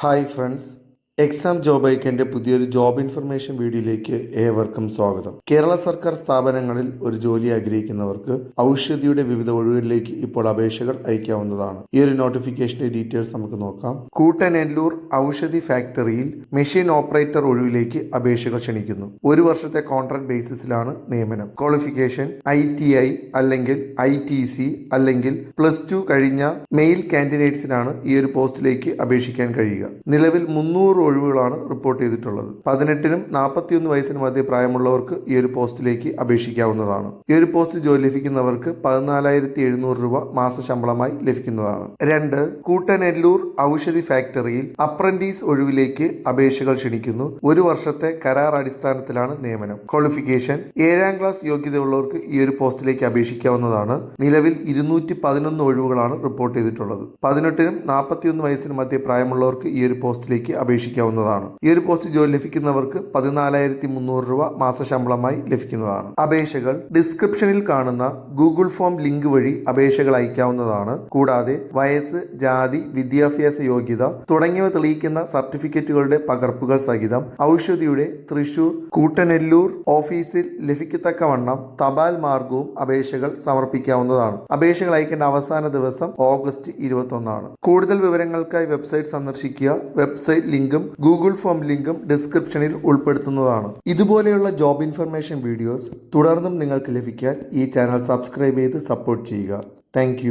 Hi friends, exam job ഐക്കൻ്റെ പുതിയൊരു job information വീഡിയോയിലേക്ക് ഏവർക്കും സ്വാഗതം. കേരള സർക്കാർ സ്ഥാപനങ്ങളിൽ ഒരു ജോലി ആഗ്രഹിക്കുന്നവർക്ക് ഔഷധിയുടെ വിവിധ ഒഴിവുകളിലേക്ക് ഇപ്പോൾ അപേക്ഷകൾ അയക്കാവുന്നതാണ്. ഈ ഒരു നോട്ടിഫിക്കേഷന്റെ ഡീറ്റെയിൽസ് നമുക്ക് നോക്കാം. കൂട്ടനെല്ലൂർ ഔഷധി ഫാക്ടറിയിൽ മെഷീൻ ഓപ്പറേറ്റർ ഒഴിവിലേക്ക് അപേക്ഷകൾ ക്ഷണിക്കുന്നു. ഒരു വർഷത്തെ കോൺട്രാക്ട് ബേസിസിലാണ് നിയമനം. ക്വാളിഫിക്കേഷൻ ITI അല്ലെങ്കിൽ ITC അല്ലെങ്കിൽ +2 കഴിഞ്ഞ മെയിൽ കാൻഡിഡേറ്റ്സിനാണ് ഈ ഒരു പോസ്റ്റിലേക്ക് അപേക്ഷിക്കാൻ കഴിയുക. നിലവിൽ 300 ഒഴിവുകളാണ് റിപ്പോർട്ട് ചെയ്തിട്ടുള്ളത്. 18നും 41 വയസ്സിനും മധ്യ പ്രായമുള്ളവർക്ക് ഈ ഒരു പോസ്റ്റിലേക്ക് അപേക്ഷിക്കാവുന്നതാണ്. ഈ ഒരു പോസ്റ്റ് ജോലി ലഭിക്കുന്നവർക്ക് 14,700 രൂപ മാസ ശമ്പളമായി ലഭിക്കുന്നതാണ്. 2. കൂട്ടനെല്ലൂർ ഔഷധി ഫാക്ടറിയിൽ അപ്രന്റീസ് ഒഴിവിലേക്ക് അപേക്ഷകൾ ക്ഷണിക്കുന്നു. ഒരു വർഷത്തെ കരാർ അടിസ്ഥാനത്തിലാണ് നിയമനം. ക്വാളിഫിക്കേഷൻ 7ാം ക്ലാസ് യോഗ്യതയുള്ളവർക്ക് ഈ ഒരു പോസ്റ്റിലേക്ക് അപേക്ഷിക്കാവുന്നതാണ്. നിലവിൽ 211 ഒഴിവുകളാണ് റിപ്പോർട്ട് ചെയ്തിട്ടുള്ളത്. 18നും 41 വയസ്സിനും മധ്യ പ്രായമുള്ളവർക്ക് ഈ ഒരു പോസ്റ്റിലേക്ക് അപേക്ഷിക്കാവുന്നതാണ്. ഈ ഒരു പോസ്റ്റ് ജോലി ലഭിക്കുന്നവർക്ക് 14,300 രൂപ മാസ ശമ്പളമായി ലഭിക്കുന്നതാണ്. അപേക്ഷകൾ ഡിസ്ക്രിപ്ഷനിൽ കാണുന്ന ഗൂഗിൾ ഫോം ലിങ്ക് വഴി അപേക്ഷകൾ അയക്കാവുന്നതാണ്. കൂടാതെ വയസ്സ്, ജാതി, വിദ്യാഭ്യാസ യോഗ്യത തുടങ്ങിയവ തെളിയിക്കുന്ന സർട്ടിഫിക്കറ്റുകളുടെ പകർപ്പുകൾ സഹിതം ഔഷധിയുടെ തൃശൂർ കൂട്ടനെല്ലൂർ ഓഫീസിൽ ലഭിക്കത്തക്കവണ്ണം തപാൽ മാർഗവും അപേക്ഷകൾ സമർപ്പിക്കാവുന്നതാണ്. അപേക്ഷകൾ അയക്കേണ്ട അവസാന ദിവസം ഓഗസ്റ്റ് 21 കൂടുതൽ വിവരങ്ങൾക്കായി വെബ്സൈറ്റ് സന്ദർശിക്കുക. വെബ്സൈറ്റ് ലിങ്കും ഗൂഗിൾ ഫോം ലിങ്കും ഡിസ്ക്രിപ്ഷനിൽ ഉൾപ്പെടുത്തുന്നതാണ്. ഇതുപോലെയുള്ള ജോബ് ഇൻഫർമേഷൻ വീഡിയോസ് തുടർന്നും നിങ്ങൾക്ക് ലഭിക്കാൻ ഈ ചാനൽ സബ്സ്ക്രൈബ് ചെയ്ത് സപ്പോർട്ട് ചെയ്യുക. താങ്ക്